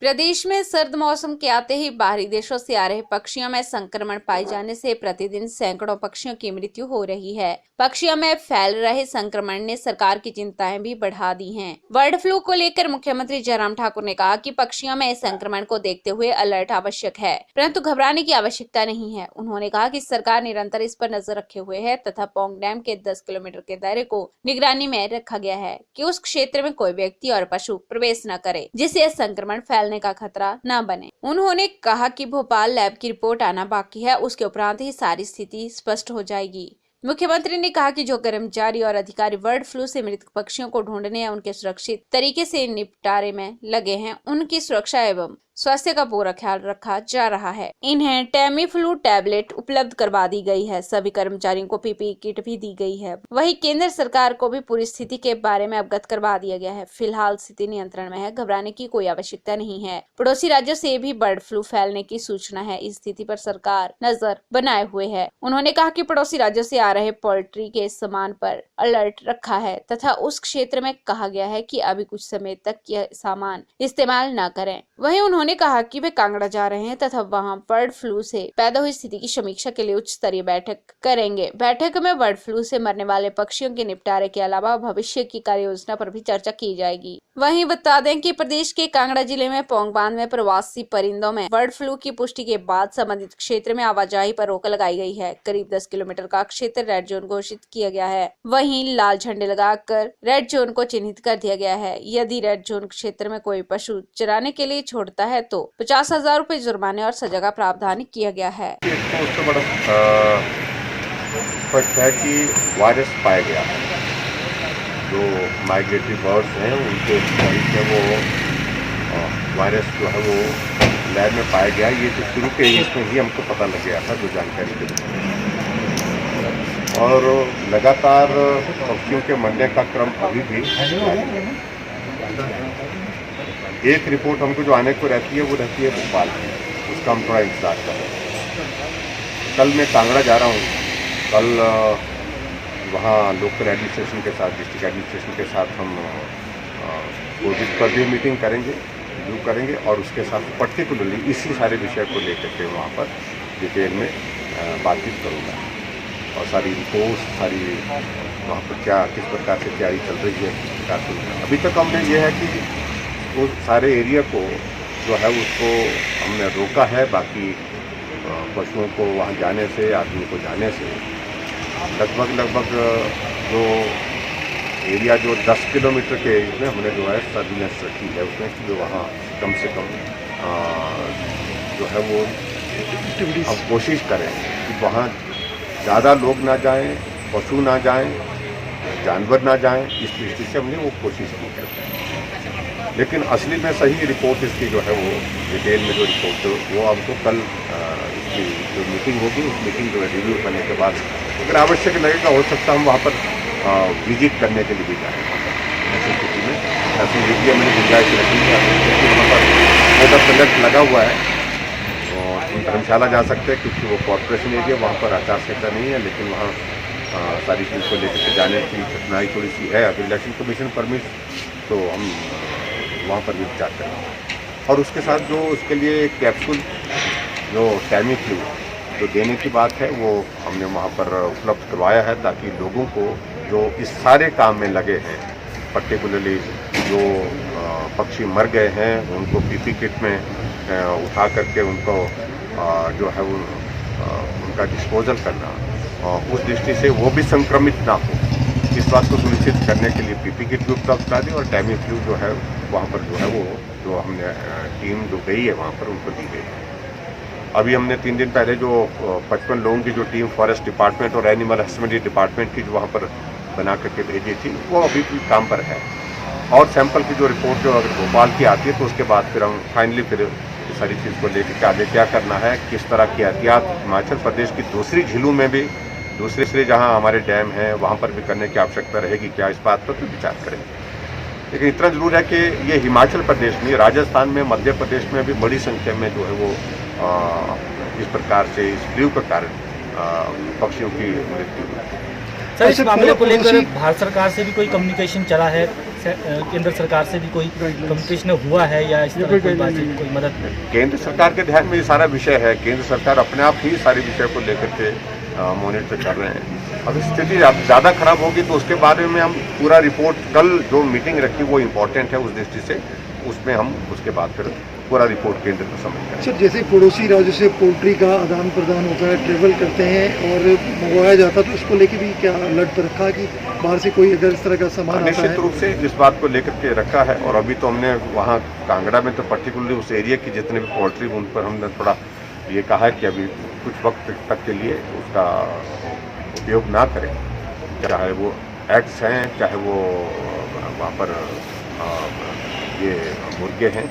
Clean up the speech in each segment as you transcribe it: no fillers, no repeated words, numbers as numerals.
प्रदेश में सर्द मौसम के आते ही बाहरी देशों से आ रहे पक्षियों में संक्रमण पाए जाने से प्रतिदिन सैकड़ों पक्षियों की मृत्यु हो रही है। पक्षियों में फैल रहे संक्रमण ने सरकार की चिंताएं भी बढ़ा दी हैं। बर्ड फ्लू को लेकर मुख्यमंत्री जयराम ठाकुर ने कहा कि पक्षियों में इस संक्रमण को देखते हुए अलर्ट आवश्यक है, परंतु घबराने की आवश्यकता नहीं है। उन्होंने कहा कि सरकार निरंतर इस पर नजर रखे हुए है तथा पौंग डैम के 10 किलोमीटर के दायरे को निगरानी में रखा गया है कि उस क्षेत्र में कोई व्यक्ति और पशु प्रवेश न करे, जिससे संक्रमण फैलने का खतरा न बने। उन्होंने कहा कि भोपाल लैब की रिपोर्ट आना बाकी है, उसके उपरांत ही सारी स्थिति स्पष्ट हो जाएगी। मुख्यमंत्री ने कहा कि जो कर्मचारी और अधिकारी बर्ड फ्लू से मृत पक्षियों को ढूंढने या उनके सुरक्षित तरीके से निपटारे में लगे हैं, उनकी सुरक्षा एवं स्वास्थ्य का पूरा ख्याल रखा जा रहा है। इन्हें टेमीफ्लू टैबलेट उपलब्ध करवा दी गई है। सभी कर्मचारियों को पीपीई किट भी दी गई है। वहीं केंद्र सरकार को भी पूरी स्थिति के बारे में अवगत करवा दिया गया है। फिलहाल स्थिति नियंत्रण में है, घबराने की कोई आवश्यकता नहीं है। पड़ोसी राज्यों से भी बर्ड फ्लू फैलने की सूचना है, इस स्थिति पर सरकार नजर बनाए हुए है। उन्होंने कहा कि पड़ोसी राज्यों से आ रहे पोल्ट्री के सामान पर अलर्ट रखा है तथा उस क्षेत्र में कहा गया है कि अभी कुछ समय तक यह सामान इस्तेमाल न करें। वहीं उन्होंने कहा कि वे कांगड़ा जा रहे हैं तथा वहां बर्ड फ्लू से पैदा हुई स्थिति की समीक्षा के लिए उच्च स्तरीय बैठक करेंगे। बैठक में बर्ड फ्लू से मरने वाले पक्षियों के निपटारे के अलावा भविष्य की कार्य योजना पर भी चर्चा की जाएगी। वहीं बता दें कि प्रदेश के कांगड़ा जिले में पौंग बांध में प्रवासी परिंदों में बर्ड फ्लू की पुष्टि के बाद संबंधित क्षेत्र में आवाजाही पर रोक लगाई गई है। करीब 10 किलोमीटर का क्षेत्र रेड जोन घोषित किया गया है। वहीं लाल झंडे लगाकर रेड जोन को चिन्हित कर दिया गया है। यदि रेड जोन क्षेत्र में कोई पशु चराने के लिए छोड़ता है तो 50,000 रुपए जुर्माने और सजा का प्रावधान किया गया है। उससे बड़ा स्पष्ट है कि वायरस पाया गया है। जो माइग्रेटरी बर्ड्स हैं उनके से वो वायरस जो है वो लैब में पाया गया। ये तो शुरू के इसमें ही हमको पता लग गया था, जो जानकारी के और लगातार पक्षियों के मरने का क्रम अभी भी एक रिपोर्ट हमको जो आने को रहती है वो रहती है भोपाल की, उसका हम थोड़ा इंतजार कर रहे हैं। कल मैं कांगड़ा जा रहा हूँ। कल वहाँ लोकल एडमिनिस्ट्रेशन के साथ, डिस्ट्रिक्ट एडमिनिस्ट्रेशन के साथ हम कोविड पर भी मीटिंग करेंगे, रिव्यू करेंगे और उसके साथ पर्टिकुलरली इसी सारे विषय को लेकर के वहाँ पर डिटेल में बातचीत करूँगा और सारी रिपोर्ट, सारी वहाँ पर क्या किस प्रकार से तैयारी चल रही है, किस प्रकार से अभी तक हमने ये है कि उस सारे एरिया को जो है उसको हमने रोका है। बाकी पशुओं को वहाँ जाने से, आदमी को जाने से लगभग जो एरिया जो 10 किलोमीटर के इसमें हमने जो है सर्विलेंस रखी है उसमें कि जो वहाँ कम से कम जो है वो हम कोशिश करें कि वहाँ ज़्यादा लोग ना जाएं, पशु ना जाएं, जानवर ना जाएं। इस दृष्टि से हमने वो कोशिश की है। लेकिन असली में सही रिपोर्ट इसकी जो है वो डिटेल में जो रिपोर्ट वो हमको कल इसकी जो मीटिंग होगी उस मीटिंग जो है रिव्यू करने के बाद अगर आवश्यक लगेगा हो सकता हम वहाँ पर विजिट करने के लिए भी जाएँ। ऐसी स्थिति में ऐसी एरिया में गुंजाइश रखेंगे वहाँ पर मोटर अलर्ट लगा हुआ है और धर्मशाला जा सकते हैं क्योंकि वो कॉर्पोरेशन एरिया, वहाँ पर आचार संहिता नहीं है। लेकिन वहाँ सारी चीज़ को लेकर के जाने की कठिनाई थोड़ी सी है। अभी इलेक्शन कमीशन परमिट तो हम वहाँ पर भी विचार करेंगे और उसके साथ जो उसके लिए कैप्सूल जो टैमीफ्लू जो देने की बात है वो हमने वहाँ पर उपलब्ध करवाया है ताकि लोगों को जो इस सारे काम में लगे हैं, पर्टिकुलरली जो पक्षी मर गए हैं उनको पीपी किट में उठा करके उनको जो है वो उनका डिस्पोजल करना और उस दृष्टि से वो भी संक्रमित ना हो, इस बात को सुनिश्चित करने के लिए पीपी किट भी उपलब्ध करा दी और टैमीफ्लू जो है वहाँ पर जो है वो जो हमने टीम जो गई है वहाँ पर उनको दी गई है। अभी हमने 3 दिन पहले जो 55 लोगों की जो टीम फॉरेस्ट डिपार्टमेंट और एनिमल हस्बेंड्री डिपार्टमेंट की जो वहाँ पर बना करके भेजी थी वो अभी भी काम पर है और सैंपल की जो रिपोर्ट जो अगर भोपाल की आती है तो उसके बाद फिर हम फाइनली फिर इस सारी चीज़ को लेकर के आगे क्या करना है, किस तरह की एहतियात हिमाचल प्रदेश की दूसरी झीलों में भी, दूसरे जहाँ हमारे डैम हैं वहाँ पर भी करने की आवश्यकता रहेगी क्या, इस बात पर तो विचार करेंगे। लेकिन इतना जरूर है कि ये हिमाचल प्रदेश में, राजस्थान में, मध्य प्रदेश में भी बड़ी संख्या में जो है वो इस प्रकार से इस फ्लू के कारण पक्षियों की मृत्यु हुई। सर, इस मामले को लेकर भारत सरकार से भी कोई कम्युनिकेशन चला है? केंद्र सरकार से भी कोई कम्युनिकेशन हुआ है या इस तरह कोई बातचीत, कोई मदद? केंद्र सरकार के ध्यान में ये सारा विषय है। केंद्र सरकार अपने आप ही सारे विषय को लेकर के मॉनिटर कर रहे हैं। अब स्थिति ज़्यादा खराब होगी तो उसके बारे में हम पूरा रिपोर्ट, कल जो मीटिंग रखी वो इम्पोर्टेंट है उस दृष्टि से, उसमें हम उसके बाद फिर पूरा रिपोर्ट केंद्र को समझ करें। सर, जैसे पड़ोसी राज्यों से पोल्ट्री का आदान प्रदान होता है, ट्रेवल करते हैं और मंगवाया जाता है, तो उसको लेके भी क्या अलर्ट रखा कि बाहर से कोई अगर इस तरह का सामान आता है? निश्चित रूप से इस बात को लेकर के रखा है। और अभी तो हमने वहाँ कांगड़ा में तो पर्टिकुलरली उस एरिया की जितने भी पोल्ट्री, उन पर हमने थोड़ा ये कहा है कि अभी कुछ वक्त तक के लिए उसका उपयोग ना करें, चाहे वो एग्स हैं, चाहे वो वहाँ पर ये मुर्गे हैं,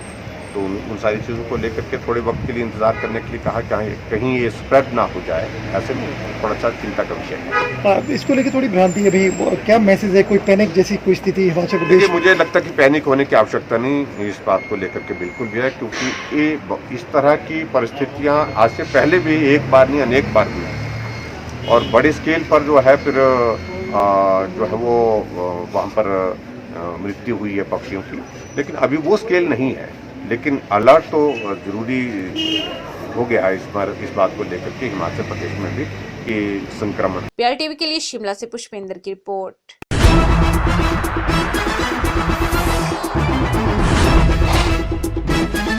तो उन सारी चीज़ों को लेकर के थोड़े वक्त के लिए इंतज़ार करने के लिए कहा कि कहीं ये स्प्रेड ना हो जाए, ऐसे में थोड़ा सा चिंता का विषय है। इसको लेके थोड़ी भ्रांति है भाई, क्या मैसेज है? कोई पैनिक जैसी कोई स्थिति हिमाचल प्रदेश? देखिए, मुझे लगता है कि पैनिक होने की आवश्यकता नहीं इस बात को लेकर के बिल्कुल भी है, क्योंकि ये इस तरह की परिस्थितियाँ आज से पहले भी एक बार नहीं अनेक बार हुई, और बड़े स्केल पर जो है फिर जो है वो वहाँ पर मृत्यु हुई है पक्षियों की, लेकिन अभी वो स्केल नहीं है। लेकिन अलर्ट तो जरूरी हो गया है इस बात को लेकर के हिमाचल प्रदेश में भी कि संक्रमण। PRTV के लिए शिमला से पुष्पेंद्र की रिपोर्ट।